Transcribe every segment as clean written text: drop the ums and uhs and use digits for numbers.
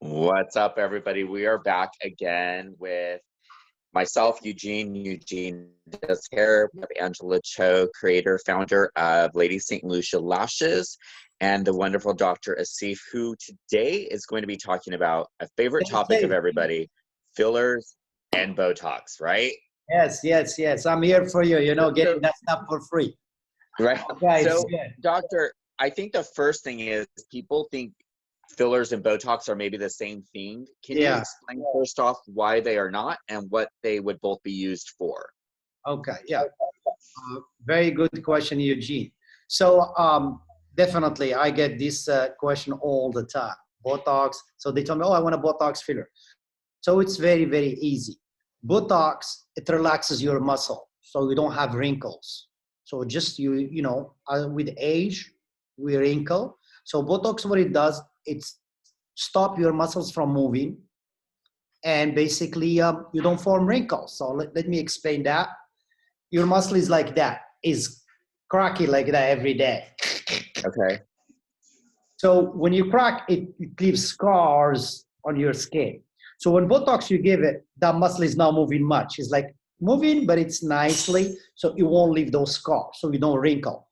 What's up, everybody? We are back again with myself, Eugene does hair. We have Angela Cho, creator, founder of Lady St. Lucia Lashes, and the wonderful Dr. Assif, who today is going to be talking about a favorite topic of everybody, fillers and Botox, right? Yes. I'm here for you, getting that stuff for free. Right. Okay, So, Doctor, I think the first thing is people think fillers and Botox are maybe the same thing. Can you explain first off why they are not and what they would both be used for? Okay, very good question, Eugene. So definitely I get this question all the time. Botox. So they tell me, oh, I want a Botox filler. So it's very, very easy. Botox, it relaxes your muscle so you don't have wrinkles. So just with age, we wrinkle. So Botox, what it does, it's stop your muscles from moving, and basically you don't form wrinkles. So let me explain that. Your muscle is like that, is cracky like that every day. Okay. So when you crack, it leaves scars on your skin. So when Botox you give it, that muscle is not moving much. It's like moving, but it's nicely, so it won't leave those scars, so you don't wrinkle.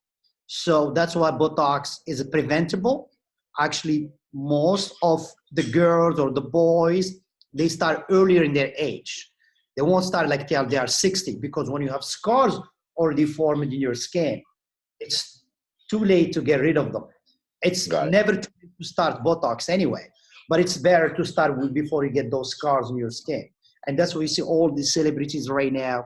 So that's why Botox is preventable. Actually, most of the girls or the boys, they start earlier in their age. They won't start like till they are 60, because when you have scars already formed in your skin, it's too late to get rid of them. It's never too late to start Botox anyway, but it's better to start with before you get those scars in your skin. And that's why you see all these celebrities right now.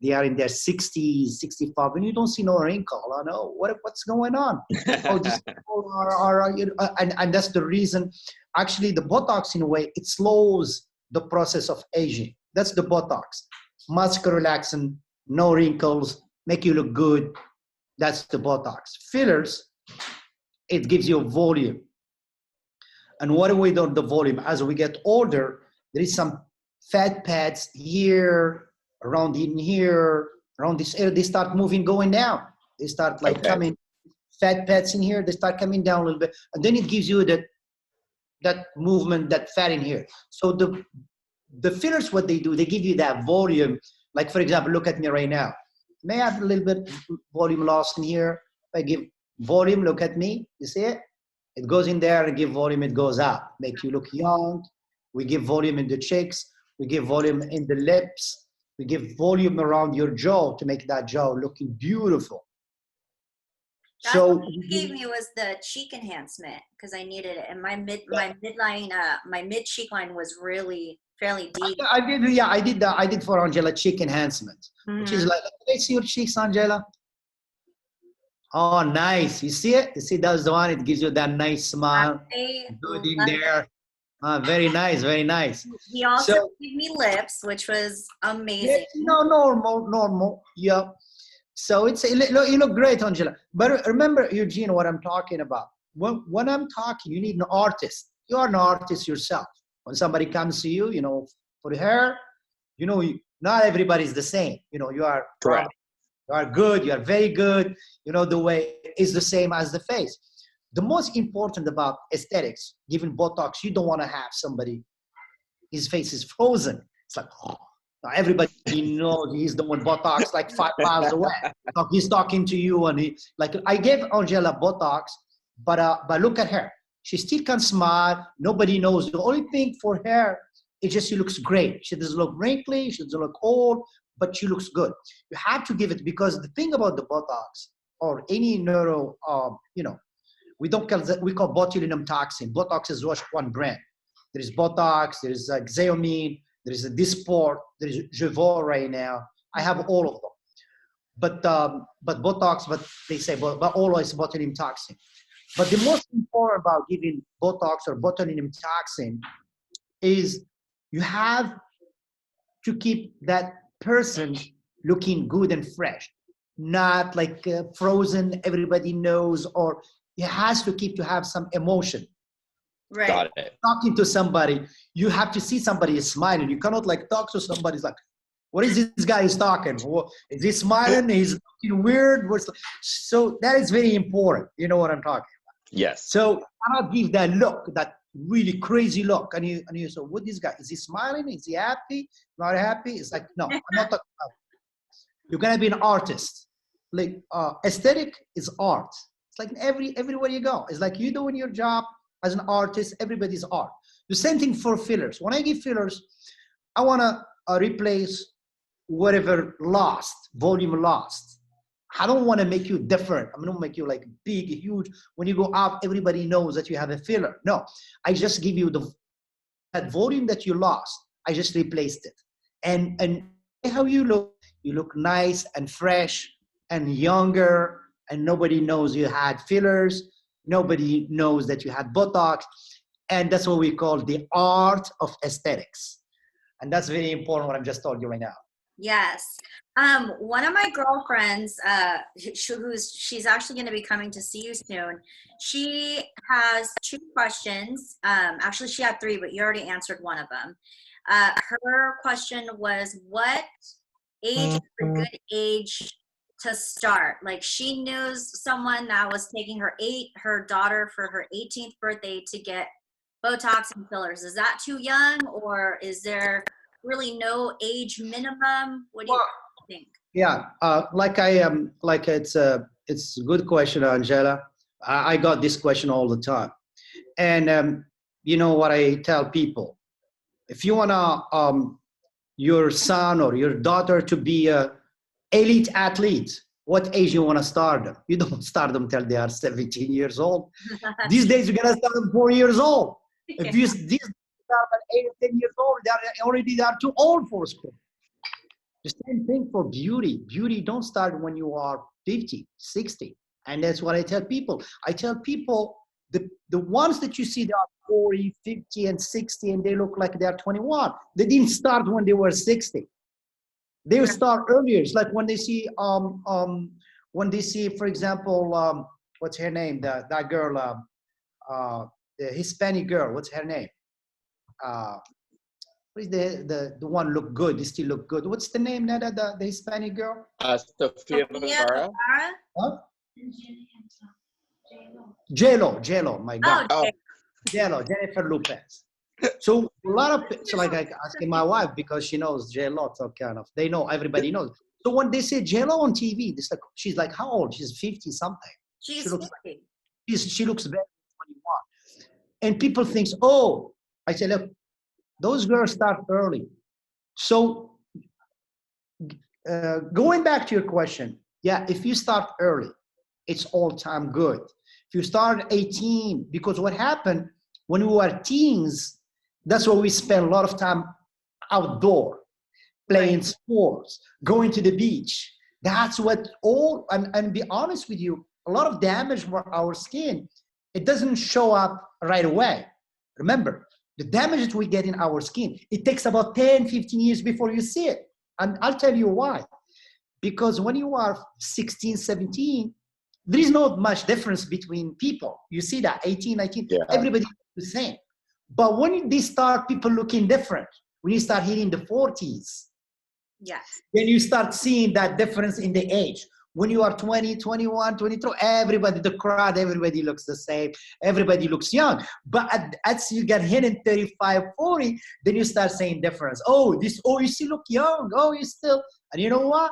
They are in their 60s, 65, and you don't see no wrinkle. I know what's going on. Oh, these people and that's the reason. Actually, the Botox in a way, it slows the process of aging. That's the Botox. Muscular relaxant, no wrinkles, make you look good. That's the Botox. Fillers, it gives you a volume. And what do we do with the volume? As we get older, there is some fat pads here, around in here, around this area. They start moving, going down. They start coming, fat pads in here, they start coming down a little bit. And then it gives you that movement, that fat in here. So the fillers, what they do, they give you that volume. Like, for example, look at me right now. May I have a little bit volume lost in here? If I give volume, look at me. You see it? It goes in there and give volume, it goes up. Make you look young. We give volume in the cheeks. We give volume in the lips. We give volume around your jaw to make that jaw looking beautiful. That's what you gave me was the cheek enhancement, because I needed it. And my midline, my mid cheek line was really fairly deep. I did for Angela cheek enhancement, which is like, let's see your cheeks, Angela. Oh, nice. You see it? You see, that's the one. It gives you that nice smile. Good in there. Very nice, very nice. He also gave me lips, which was amazing. Normal. Yeah. So you look great, Angela. But remember, Eugene, what I'm talking about. When I'm talking, you need an artist. You are an artist yourself. When somebody comes to you, for hair, not everybody's the same. You are correct. You are good. You are very good. The way is the same as the face. The most important about aesthetics, given Botox, you don't want to have somebody, his face is frozen. It's like, now everybody knows he's doing Botox like 5 miles away. So he's talking to you, and I gave Angela Botox, but look at her. She still can smile. Nobody knows. The only thing for her, it's just she looks great. She doesn't look wrinkly. She doesn't look old, but she looks good. You have to give it, because the thing about the Botox or any neuro, we call botulinum toxin. Botox is one brand. There is Botox, there is Xeomin, there is a Dysport, there is Jeuveau right now. I have all of them. But Botox, but they say, but always botulinum toxin. But the most important about giving Botox or botulinum toxin is you have to keep that person looking good and fresh, not like frozen, everybody knows, or it has to have some emotion. Right. Got it. Talking to somebody, you have to see somebody is smiling. You cannot talk to somebody like, what is this guy is talking? Is he smiling? He's looking weird. So that is very important. You know what I'm talking about? Yes. So I cannot give that look that really crazy look. And you say, what this guy? Is he smiling? Is he happy? Not happy? It's like, no, I'm not talking about it. You're gonna be an artist. Like aesthetic is art. It's like everywhere you go. It's like you doing your job as an artist, everybody's art. The same thing for fillers. When I give fillers, I wanna replace whatever lost, volume lost. I don't want to make you different. I'm going to make you like big, huge. When you go out, everybody knows that you have a filler. No, I just give you that volume that you lost. I just replaced it. And how you look nice and fresh and younger, and nobody knows you had fillers. Nobody knows that you had Botox. And that's what we call the art of aesthetics. And that's very important what I've just told you right now. Yes. One of my girlfriends, she's actually going to be coming to see you soon. She has 2 questions. Actually, she had 3, but you already answered one of them. Her question was, what age is a good age to start? Like, she knows someone that was taking her daughter for her 18th birthday to get Botox and fillers. Is that too young, or is there really no age minimum? What do you think? Yeah, it's a good question, Angela. I got this question all the time, and you know what I tell people: if you wanna your son or your daughter to be a elite athlete, what age you wanna start them? You don't start them till they are 17 years old. These days you're gonna start them 4 years old. If you these start at 8 or 10 years old, they are too old for school. The same thing for beauty. Beauty don't start when you are 50, 60. And that's what I tell people. I tell people the ones that you see that are 40, 50, and 60, and they look like they are 21, they didn't start when they were 60. They will start earlier. It's like when they see, for example, what's her name? That girl, the Hispanic girl. What's her name? What is the one look good? They still look good. What's the name? The Hispanic girl? Sofia Vergara. Huh? J-Lo, my God. Oh, J-Lo, Jennifer Lopez. So a lot of, so like I asking my wife because she knows J-Lo, so kind of, they know, everybody knows. So when they say J-Lo on TV, she's like, how old? She's 50 something. She's 50. She looks better than 21. And people think, oh, I say, look, those girls start early. So going back to your question, yeah, if you start early, it's all time good. If you start at 18, because what happened when we were teens, that's where we spend a lot of time outdoor, playing sports, going to the beach. That's what all, and be honest with you, a lot of damage for our skin, it doesn't show up right away. Remember, the damage that we get in our skin, it takes about 10, 15 years before you see it. And I'll tell you why. Because when you are 16, 17, there is not much difference between people. You see that 18, 19, everybody looks the same. But when they start people looking different, when you start hitting the 40s, then you start seeing that difference in the age. When you are 20, 21, 22, everybody, the crowd, everybody looks the same. Everybody looks young. But as you get hit in 35, 40, then you start saying difference. Oh, you still look young. Oh, you still, and you know what?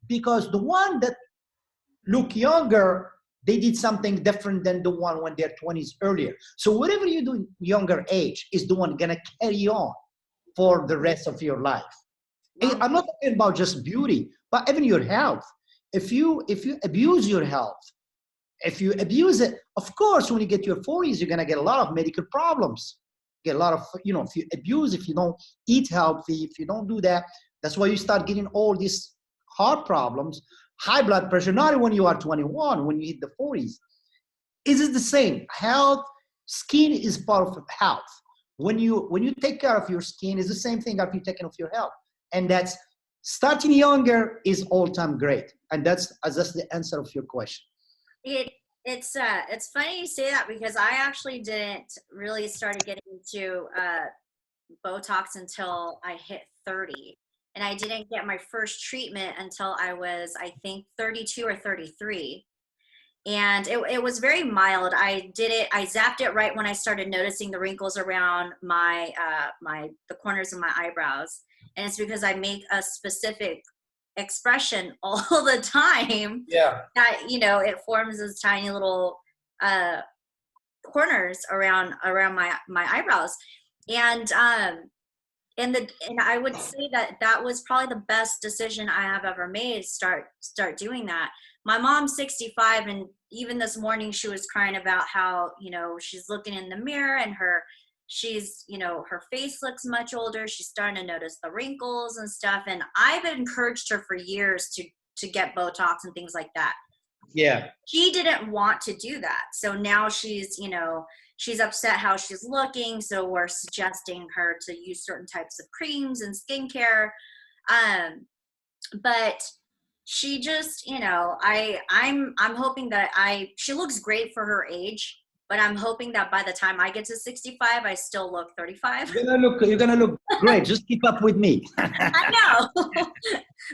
Because the one that look younger, they did something different than the one when they're 20s earlier. So whatever you do younger age is the one gonna carry on for the rest of your life. I'm not talking about just beauty, but even your health. If you abuse your health, if you abuse it, of course, when you get to your 40s, you're gonna get a lot of medical problems. Get a lot of, if you abuse, if you don't eat healthy, if you don't do that, that's why you start getting all these heart problems, high blood pressure, not when you are 21, when you hit the 40s. Is it the same? Health, skin is part of health. When you take care of your skin, it's the same thing as you taking care of your health. And that's starting younger is all-time great. And that's the answer of your question. It's funny you say that because I actually didn't really start getting into Botox until I hit 30. And I didn't get my first treatment until I was, I think, 32 or 33. and it was very mild. I zapped it right when I started noticing the wrinkles around my the corners of my eyebrows, and it's because I make a specific expression all the time. Yeah. That it forms these tiny little corners around my eyebrows, and and I would say that was probably the best decision I have ever made. Start doing that. My mom's 65, and even this morning she was crying about how she's looking in the mirror and her face looks much older. She's starting to notice the wrinkles and stuff. And I've encouraged her for years to get Botox and things like that. Yeah. She didn't want to do that, so now she's upset how she's looking, so we're suggesting her to use certain types of creams and skincare. But she just, I'm hoping that she looks great for her age, but I'm hoping that by the time I get to 65, I still look 35. You're gonna look great. Just keep up with me. I know.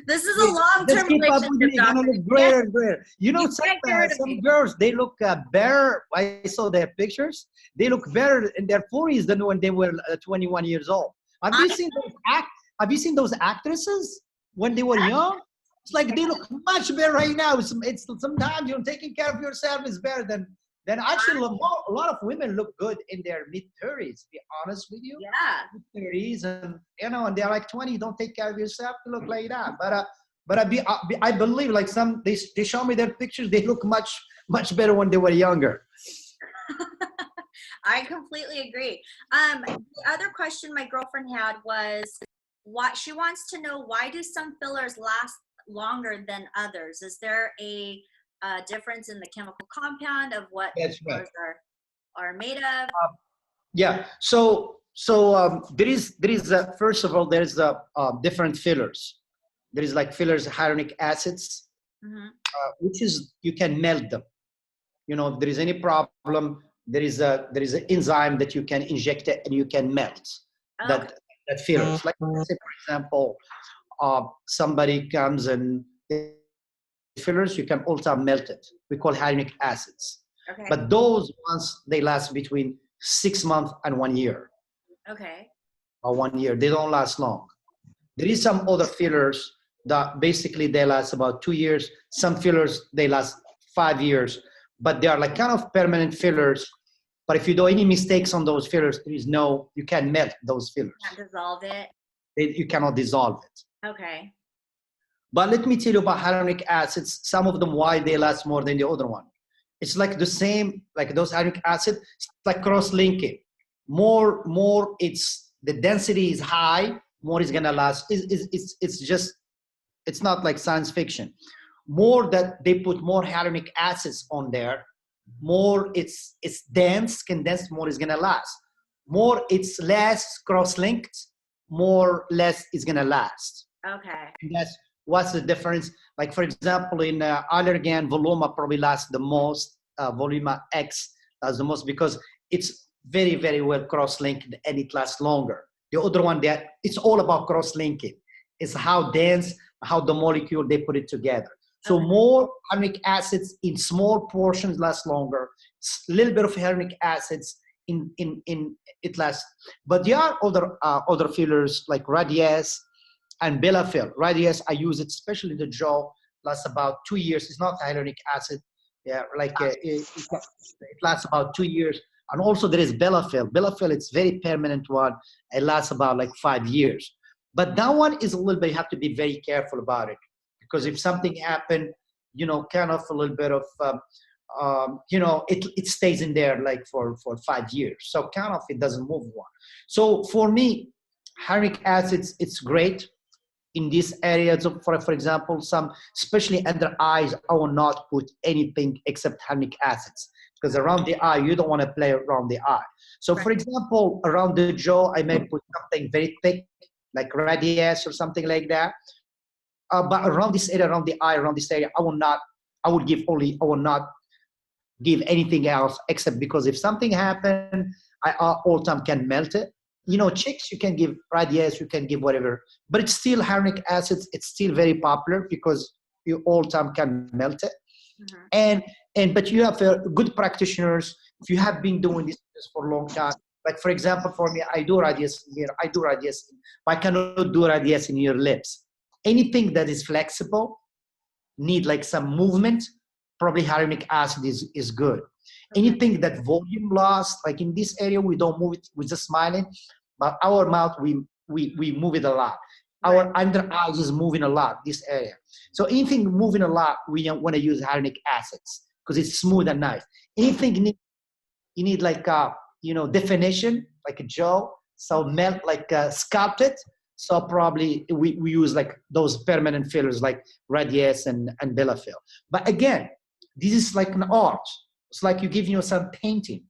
This is a long-term Just keep up with me. relationship. You're gonna look greater and greater. Some girls, they look better. I saw their pictures. They look better in their 40s than when they were 21 years old. Have you seen those actresses when they were young? It's like they look much better right now. It's sometimes taking care of yourself is better than actually a lot of women look good in their mid-30s. To be honest with you, Yeah, mid-30s, and and they're like 20. Don't take care of yourself to look like that. But I believe like they show me their pictures. They look much better when they were younger. I completely agree. The other question my girlfriend had was, what she wants to know, why do some fillers last longer than others? Is there a difference in the chemical compound of what fillers are made of? Yeah. So there is first of all, there's different fillers. There is like fillers, hyaluronic acids, which is you can melt them. If there is any problem, there is an enzyme that you can inject it and you can melt that fillers. Like let's say, for example, somebody comes and fillers, you can also melt it. We call hyaluronic acids. Okay. But those ones, they last between 6 months and 1 year. Okay. Or 1 year. They don't last long. There is some other fillers that basically they last about 2 years. Some fillers, they last 5 years. But they are like kind of permanent fillers. But if you do any mistakes on those fillers, you can't melt those fillers. You can't dissolve it? You cannot dissolve it. Okay. But let me tell you about hyaluronic acids, some of them, why they last more than the other one. It's like the same, like those hyaluronic acid, it's like cross-linking. More the density is high, more is gonna last. It's not like science fiction. More that they put more hyaluronic acids on there, more it's dense, condensed, more is gonna last. More it's less cross-linked, less is gonna last. Okay. And that's what's the difference. Like for example, in Allergan, Voluma probably lasts the most. Voluma X lasts the most because it's very, very well cross-linked and it lasts longer. The other one, it's all about cross-linking. It's how dense, how the molecule, they put it together. So more hyaluronic acids in small portions last longer. A little bit of hyaluronic acids in it lasts. But there are other fillers like Radiesse and Belafil. Radiesse, I use it especially in the jaw. Lasts about 2 years. It's not hyaluronic acid. Yeah, like it lasts about 2 years. And also there is Belafil. Belafil, it's very permanent one. It lasts about like 5 years. But that one is a little bit, you have to be very careful about it. Because if something happened, kind of a little bit of, it stays in there like for 5 years. So kind of, it doesn't move one. So for me, hyaluronic acids, it's great in these areas. For example, especially under eyes, I will not put anything except hyaluronic acids. Because around the eye, you don't want to play around the eye. So for example, around the jaw, I may put something very thick, like Radiesse or something like that. But around this area, around the eye, around this area, I will not give anything else except because if something happened, I all time can melt it. Chicks, you can give Radiesse, you can give whatever, but it's still hyaluronic acids. It's still very popular because you all time can melt it. But you have good practitioners. If you have been doing this for a long time, like for example, for me, I do radiation here, I do radiation, but I cannot do radiation in your lips. Anything that is flexible, need like some movement, probably hyaluronic acid is good. Anything that volume loss, like in this area, we don't move it, we're just smiling, but our mouth, we move it a lot. Our under eyes is moving a lot, this area. So anything moving a lot, we want to use hyaluronic acids because it's smooth and nice. Anything you need like definition, like a jaw, so melt, like sculpt it. So probably we use like those permanent fillers like Radiesse and Bellafill. But again, this is like an art. It's like you give some painting.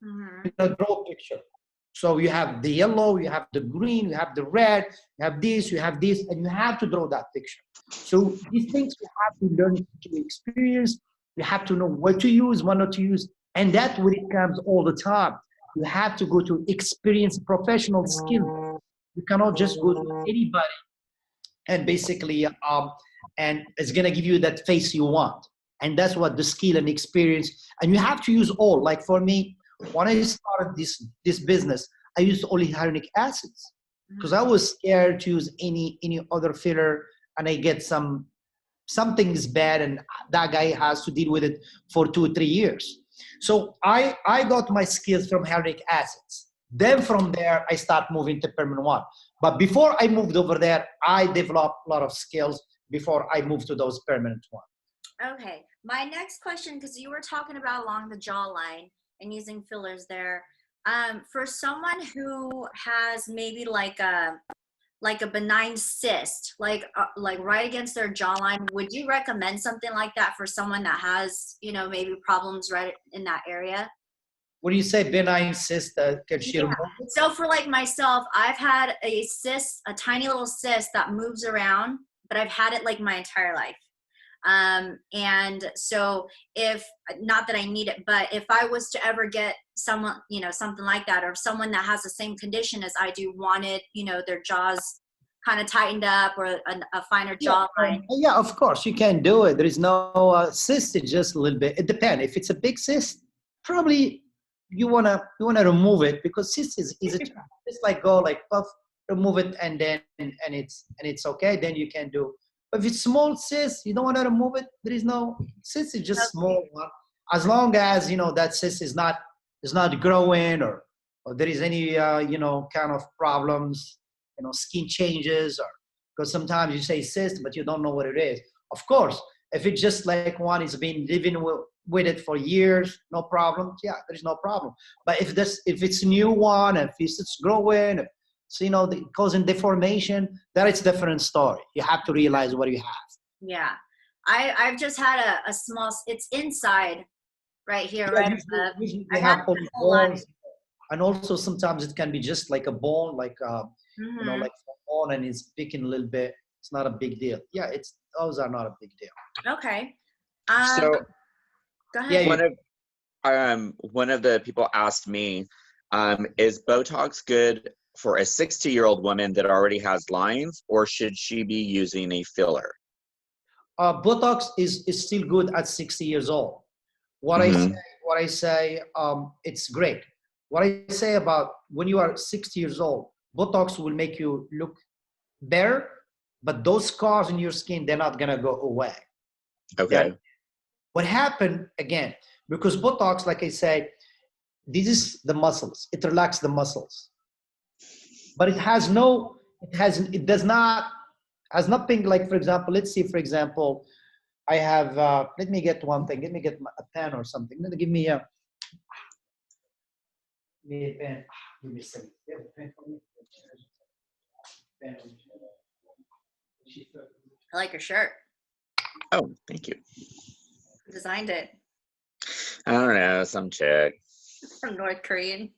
You draw a picture. So you have the yellow, you have the green, you have the red, you have this, and you have to draw that picture. So these things you have to learn to experience. You have to know what to use, what not to use. And that's when it comes all the time. You have to go to experience professional skill. You cannot just go to anybody and basically, and it's gonna give you that face you want. And that's what the skill and experience, and you have to use all. Like for me, when I started this business, I used only hyaluronic acids because I was scared to use any other filler, and I get something is bad, and that guy has to deal with it for 2 or 3 years. So I got my skills from hyaluronic acids. Then from there, I start moving to permanent one. But before I moved over there, I developed a lot of skills before I moved to those permanent ones. Okay, my next question, because you were talking about along the jawline and using fillers there. For someone who has maybe like a benign cyst, like right against their jawline, would you recommend something like that for someone that has, maybe problems right in that area? What do you say, benign cyst? So for like myself, I've had a cyst, a tiny little cyst that moves around, but I've had it like my entire life. And so not that I need it, but if I was to ever get someone, something like that, or someone that has the same condition as I do wanted, their jaws kind of tightened up or a finer jawline. Yeah, of course you can do it. There is no cyst, it's just a little bit. It depends. If it's a big cyst, probably you wanna remove it, because cyst is just like go like puff, remove it, and then and it's okay. Then you can do. But if it's small cyst, you don't want to remove it. There is no cyst; is just small one. As long as that cyst is not growing, or there is any kind of problems, skin changes, or because sometimes you say cyst but you don't know what it is. Of course, if it's just like one is been living with it for years, no problem. Yeah, there is no problem. But if it's a new one, if it's growing, so causing deformation, that is a different story. You have to realize what you have. Yeah, I've just had a small. It's inside, right here, right above. We have bones, and also sometimes it can be just like a bone, like like a bone, and it's picking a little bit. It's not a big deal. Yeah, those are not a big deal. Okay. So go ahead. Yeah, one of the people asked me, is Botox good for a 60-year-old woman that already has lines, or should she be using a filler? Botox is still good at 60 years old. What I say, it's great. What I say about when you are 60 years old, Botox will make you look better, but those scars in your skin, they're not gonna go away. Okay. What happened again, because Botox, like I say, this is the muscles. It relaxes the muscles. But has nothing like, for example, let's see, for example, I have, let me get one thing. Let me get a pen or something. Give me a pen. Give me a second. You have a pen for me? I like your shirt. Oh, thank you. Who designed it? I don't know, some chick. From North Korean.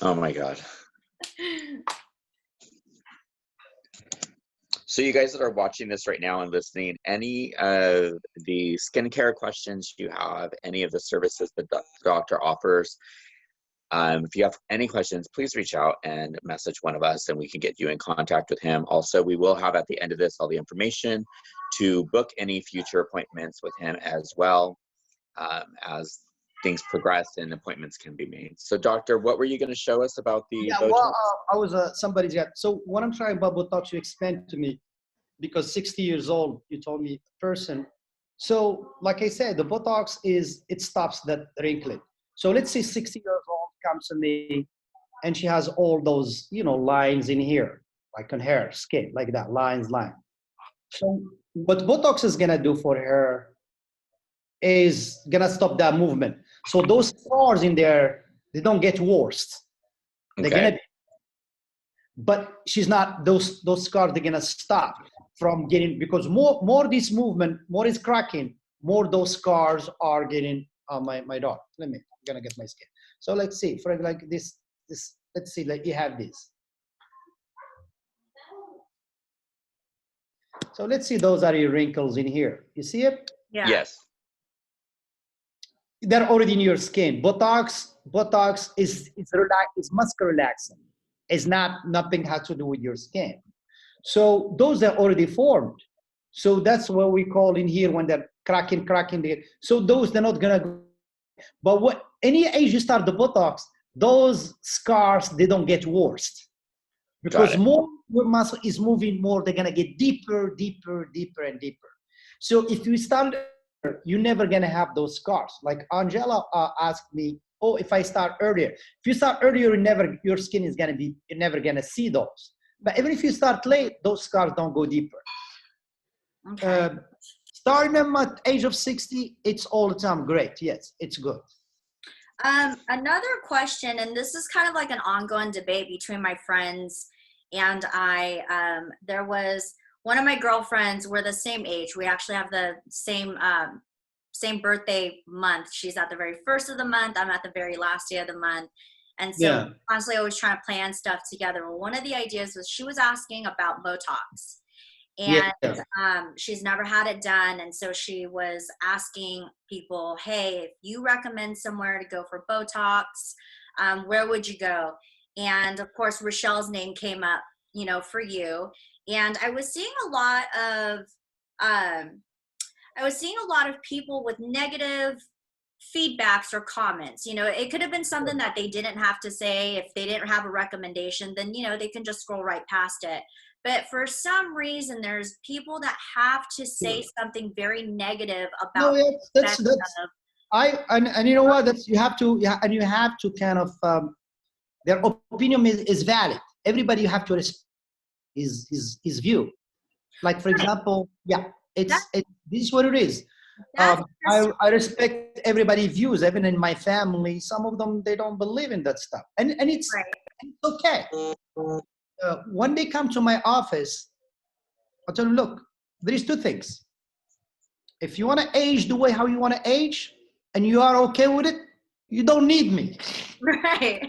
Oh my God. So you guys that are watching this right now and listening, any of the skincare questions you have, any of the services the doctor offers, If you have any questions, please reach out and message one of us and we can get you in contact with him. Also, we will have at the end of this all the information to book any future appointments with him as well, as things progress and appointments can be made. So doctor, what were you going to show us about the Botox? Well, I was somebody's got. So what I'm trying about Botox, you explained to me, because 60 years old, you told me person. So like I said, the Botox it stops that wrinkling. So let's say 60 years old comes to me and she has all those, lines in here, like on her skin, like that, lines. So what Botox is gonna do for her is gonna stop that movement. So those scars in there, they don't get worse. They're gonna, but she's not, those scars, they're gonna stop from getting, because more this movement, more is cracking, more those scars are getting my dog. I'm gonna get my skin. So let's see, for like this, let's see, like you have this. So let's see, those are your wrinkles in here. You see it? Yeah. Yes. They're already in your skin. Botox is muscle relaxing. It's nothing has to do with your skin. So those are already formed. So that's what we call in here when they're cracking. So those, they're not gonna go. But any age you start the Botox, those scars, they don't get worse. Because more your muscle is moving, more they're gonna get deeper and deeper. So if you start, you're never gonna have those scars. Like Angela asked me, oh, if I start earlier. If you start earlier, your skin is gonna be, you're never gonna see those. But even if you start late, those scars don't go deeper. Okay. Starting them at age of 60, it's all the time great. Yes, it's good. Another question, and this is kind of like an ongoing debate between my friends and I. There was one of my girlfriends, we're the same age. We actually have the same birthday month. She's at the very first of the month. I'm at the very last day of the month. And so constantly always trying to plan stuff together. Well, one of the ideas was she was asking about Botox. And she's never had it done. And so she was asking people, hey, if you recommend somewhere to go for Botox, where would you go? And of course, Rochelle's name came up, for you. And I was seeing a lot of people with negative feedbacks or comments. It could have been something that they didn't have to say. If they didn't have a recommendation, then, they can just scroll right past it. But for some reason, there's people that have to say something very negative about. No, that's and you know what? You have to kind of their opinion is valid. Everybody, you have to respect his view. Like for example, this is what it is. I respect everybody's views, even in my family. Some of them, they don't believe in that stuff, and it's okay. When they come to my office, I'll tell them, look, there is two things. If you want to age the way how you want to age, and you are okay with it, you don't need me. Right.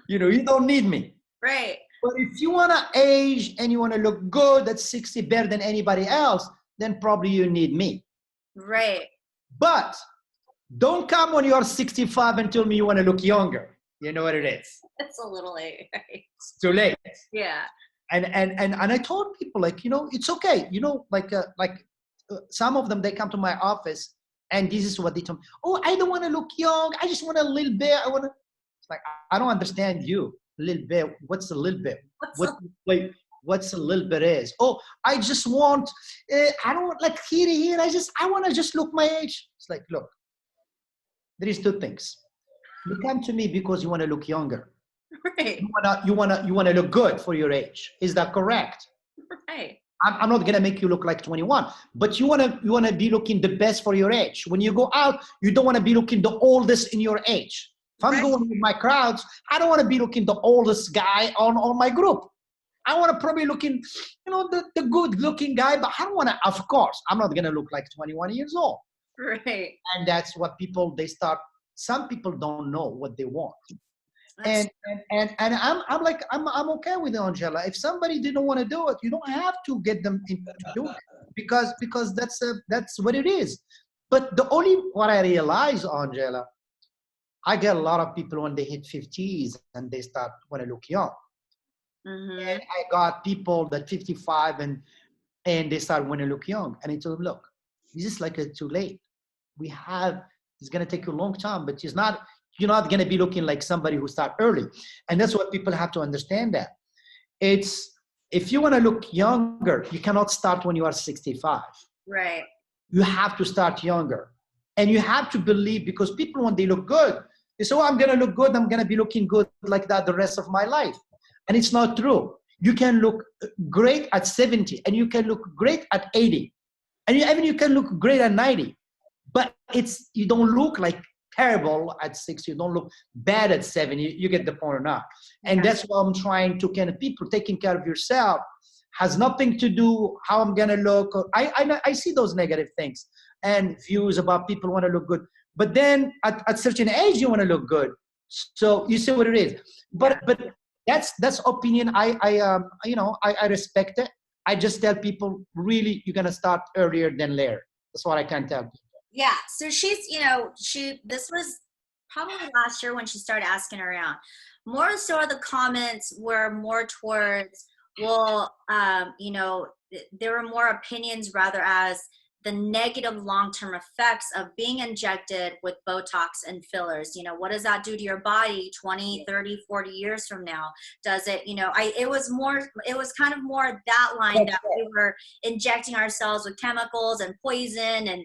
You don't need me. Right. But if you want to age and you want to look good at 60 better than anybody else, then probably you need me. Right. But don't come when you are 65 and tell me you want to look younger. You know what it is? It's a little late. Right? It's too late. Yeah. And I told people, like, it's okay. Some of them, they come to my office and this is what they told me. Oh, I don't want to look young. I just want a little bit. It's like, I don't understand you. A little bit. What's a little bit? What's a little bit is? Oh, I just want, I don't want like here. I want to just look my age. It's like, look, there is two things. You come to me because you want to look younger. Right. You wanna look good for your age. Is that correct? Right. I'm not gonna make you look like 21, but you wanna be looking the best for your age. When you go out, you don't wanna be looking the oldest in your age. If I'm going with my crowds, I don't wanna be looking the oldest guy on my group. I wanna probably looking, the good looking guy, but I don't wanna, of course, I'm not gonna look like 21 years old. Right. And that's what some people don't know what they want. And I'm okay with it, Angela. If somebody didn't want to do it, you don't have to get them to do it because that's what it is. But what I realize, Angela, I get a lot of people when they hit 50s and they start want to look young. Mm-hmm. And I got people that 55 and they start want to look young. And I told them, look, this is like too late. It's going to take you a long time, but you're not going to be looking like somebody who start early. And that's what people have to understand that. If you want to look younger, you cannot start when you are 65. Right. You have to start younger. And you have to believe, because people, when they look good, they say, oh, I'm going to look good. I'm going to be looking good like that the rest of my life. And it's not true. You can look great at 70 and you can look great at 80. And you can look great at 90. But you don't look like terrible at 60. You don't look bad at 70. You get the point or not. And that's what I'm trying to kind of people taking care of yourself has nothing to do how I'm gonna look. I see those negative things and views about people want to look good, but then at certain age you want to look good. So you see what it is. But that's opinion. I respect it. I just tell people really you're gonna start earlier than later. That's what I can tell people. Yeah. So she's, this was probably last year when she started asking around. More so the comments were more towards, well, there were more opinions rather as the negative long-term effects of being injected with Botox and fillers. What does that do to your body 20, 30, 40 years from now? Does it, it was kind of more that line that we were injecting ourselves with chemicals and poison and,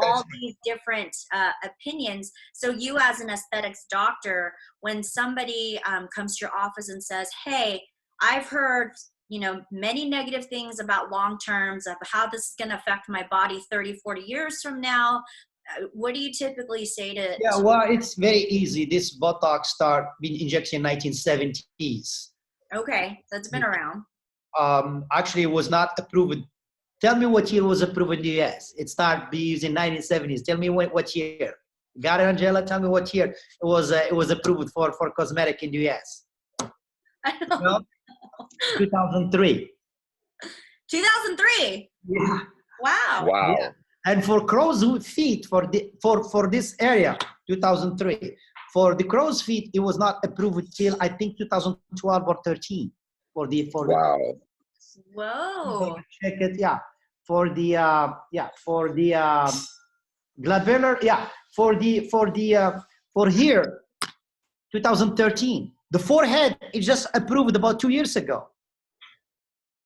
all these different opinions. So you as an aesthetics doctor, when somebody comes to your office and says, hey, I've heard many negative things about long terms of how this is going to affect my body 30, 40 years from now. What do you typically say to? Yeah, well, it's very easy. This Botox started being injected in 1970s. Okay, so it's been around. Actually, it was not approved. Tell me what year it was approved in the US. It started being used in 1970s. Tell me what year. Got it, Angela? Tell me what year it was approved for cosmetic in the US. I don't know. 2003. 2003. Yeah. Wow. Yeah. And for crow's feet, for this area, 2003. For the crow's feet, it was not approved till I think 2012 or 13. Wow. Whoa. Check it. Yeah. For the glabellar. Yeah. For here, 2013. The forehead is just approved about 2 years ago.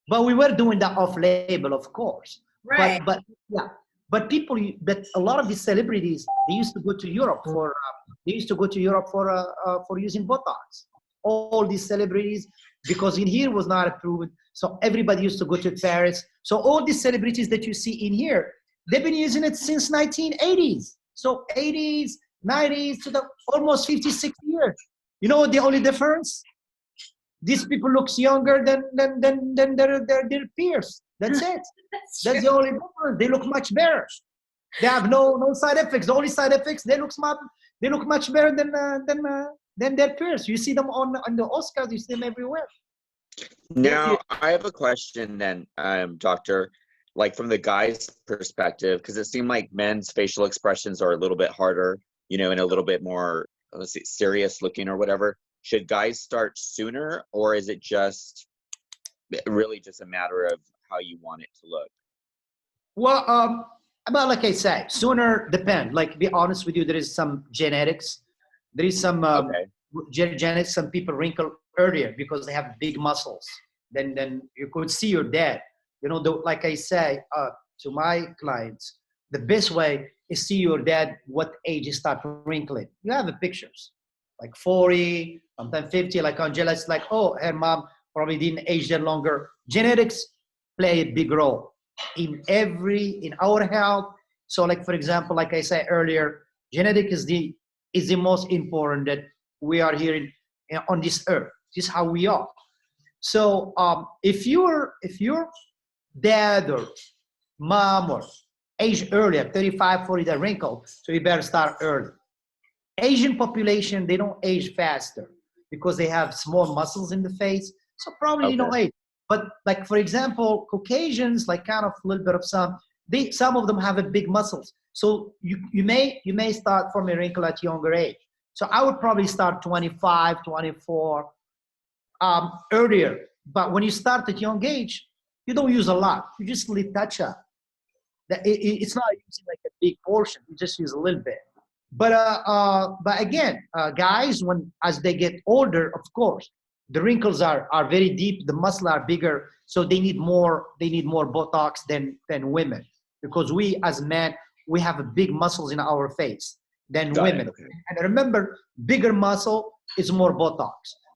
But we were doing that off label, of course. Right. But a lot of these celebrities, they used to go to Europe for using Botox. All these celebrities, because in here was not approved. So everybody used to go to Paris. So all these celebrities that you see in here, they've been using it since 1980s. So 80s, 90s to almost 50, 60 years. You know what the only difference? These people looks younger than their peers. That's it. That's the only difference. They look much better. They have no side effects. The only side effects, they look much better than their peers. You see them on the Oscars. You see them everywhere. Now I have a question then, Doctor. Like from the guy's perspective, because it seemed like men's facial expressions are a little bit harder, and a little bit more, let's see, serious looking or whatever. Should guys start sooner, or is it really just a matter of how you want it to look? Well, like I said, sooner depend. Like, be honest with you, there is some genetics. There is some genetics. Some people wrinkle earlier because they have big muscles. Then you could see your dad. Like I say to my clients, the best way is see your dad what age he start wrinkling. You have the pictures, like 40, sometimes 50. Like Angela, it's like, oh, her mom probably didn't age that longer. Genetics play a big role in our health. So, like for example, like I said earlier, genetic is the most important that we are here on this earth. This is how we are. So, if your dad or mom or age earlier, 35, 40, that wrinkle, so you better start early. Asian population, they don't age faster because they have small muscles in the face. So probably you don't age. But like, for example, Caucasians, like kind of a little bit of some of them have a big muscles. So you may start from a wrinkle at younger age. So I would probably start 25, 24 earlier. But when you start at young age, you don't use a lot. You just really touch up. It's not using like a big portion. You just use a little bit. But again, guys, as they get older, of course, the wrinkles are very deep. The muscles are bigger, so they need more. They need more Botox than women, because we as men, we have big muscles in our face than women. Okay. And remember, bigger muscle is more Botox.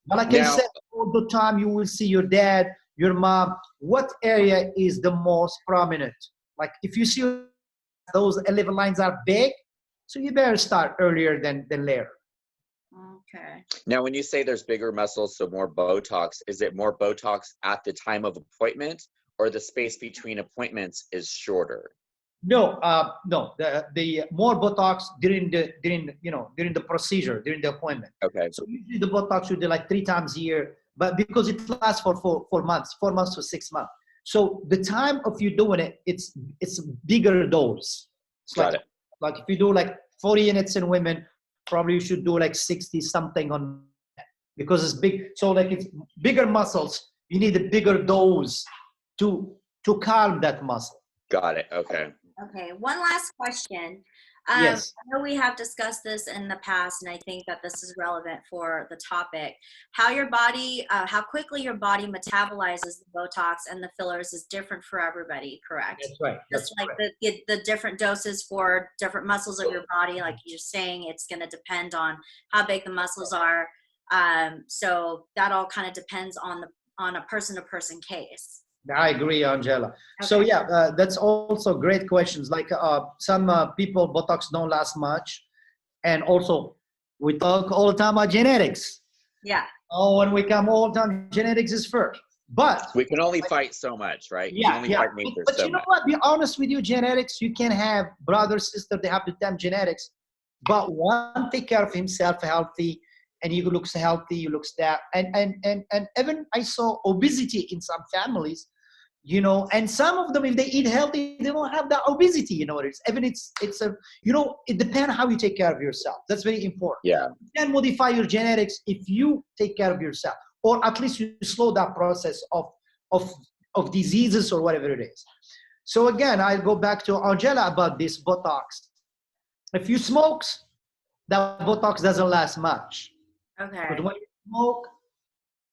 But like I said, all the time you will see your dad, your mom. What area is the most prominent? Like if you see those 11 lines are big, so you better start earlier than later. Okay. Now, when you say there's bigger muscles, so more Botox, is it more Botox at the time of appointment, or the space between appointments is shorter? No, no. The more Botox during the procedure, during the appointment. Okay. So usually the Botox you do like 3 times a year, but because it lasts for 4 months, 4 months to 6 months. So the time of you doing it, it's bigger dose. It's Got it. Like if you do like 40 units in women, probably you should do like 60 something on, because it's big. So like it's bigger muscles. You need a bigger dose to calm that muscle. Got it. Okay. Okay, one last question. Yes. I know we have discussed this in the past, and I think that this is relevant for the topic. How quickly your body metabolizes the Botox and the fillers is different for everybody, correct? That's right. Just like the different doses for different muscles of your body, like you're saying, it's going to depend on how big the muscles are. So that all kind of depends on a person-to-person case. I agree, Angela. Okay. So yeah, that's also great questions. Like some people, Botox don't last much. And also, we talk all the time about genetics. Yeah. Oh, when we come all the time, genetics is first. But we can only fight so much, right? Yeah, yeah. But you know what? Be honest with you, genetics, you can have brother, sister, they have the damn genetics. But one take care of himself healthy, and he looks healthy, he looks that. And even I saw obesity in some families, and some of them, if they eat healthy, they don't have that obesity, it depends how you take care of yourself. That's very important. Yeah. You can modify your genetics if you take care of yourself, or at least you slow that process of diseases or whatever it is. So again, I'll go back to Angela about this Botox. If you smoke, that Botox doesn't last much. Okay. But when you smoke,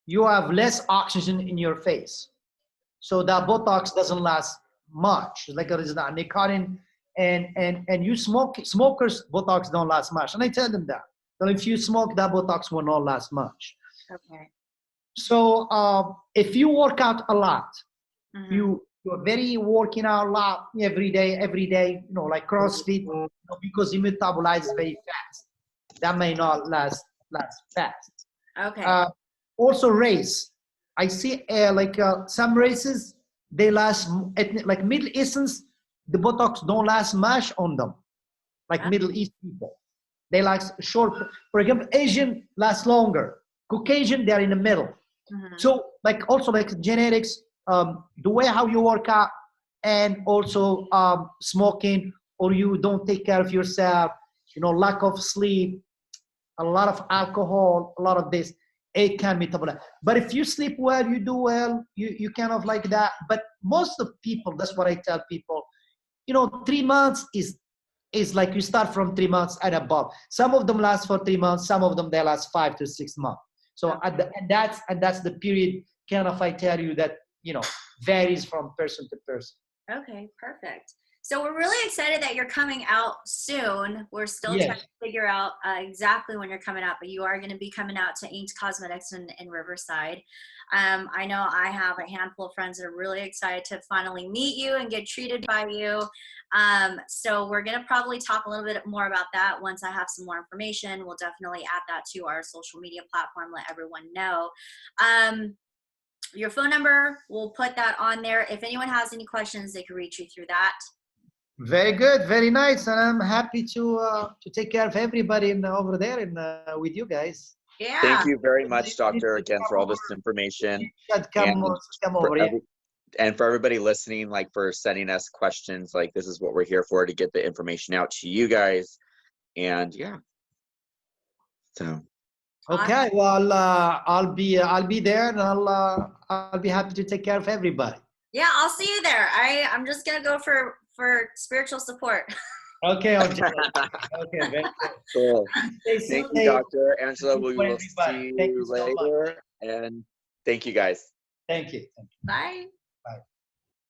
you have less oxygen in your face. So that Botox doesn't last much. Like there is not nicotine, and you smokers, Botox don't last much. And I tell them that. So if you smoke, that Botox will not last much. Okay. So if you work out a lot, Mm-hmm. you're very working out a lot every day, like CrossFit, because you metabolize very fast. That may not last fast. Okay. Also race. I see some races, they last, like Middle Easterns, the Botox don't last much on them. Like Middle East people. They last short. For example, Asian lasts longer. Caucasian, they're in the middle. Mm-hmm. So also genetics, the way how you work out, and also smoking, or you don't take care of yourself, lack of sleep, a lot of alcohol, a lot of this, it can metabolize. But if you sleep well, you do well, you kind of like that. But most of people, that's what I tell people, 3 months is like you start from 3 months and above. Some of them last for 3 months, some of them they last 5 to 6 months. So and that's the period, kind of, I tell you that varies from person to person. Okay, perfect. So we're really excited that you're coming out soon. We're still trying to figure out exactly when you're coming out, but you are going to be coming out to Inked Cosmetics in Riverside. I know I have a handful of friends that are really excited to finally meet you and get treated by you. So we're going to probably talk a little bit more about that once I have some more information. We'll definitely add that to our social media platform, let everyone know. Your phone number, we'll put that on there. If anyone has any questions, they can reach you through that. Very good, very nice, and I'm happy to take care of everybody over there and with you guys. Yeah. Thank you very much, Doctor, again, for all this information. Come over here. And for everybody listening, like, for sending us questions, like, this is what we're here for, to get the information out to you guys. And yeah. So Okay, well, I'll be there, and I'll be happy to take care of everybody. Yeah, I'll see you there. I'm just gonna go for spiritual support. Okay, Angela. Okay, very good. cool. Stay Thank safe. you, Doctor Angela. Thank you We for will everybody. see Thank you you so much. later. And thank you, guys. Thank you. Bye. Bye.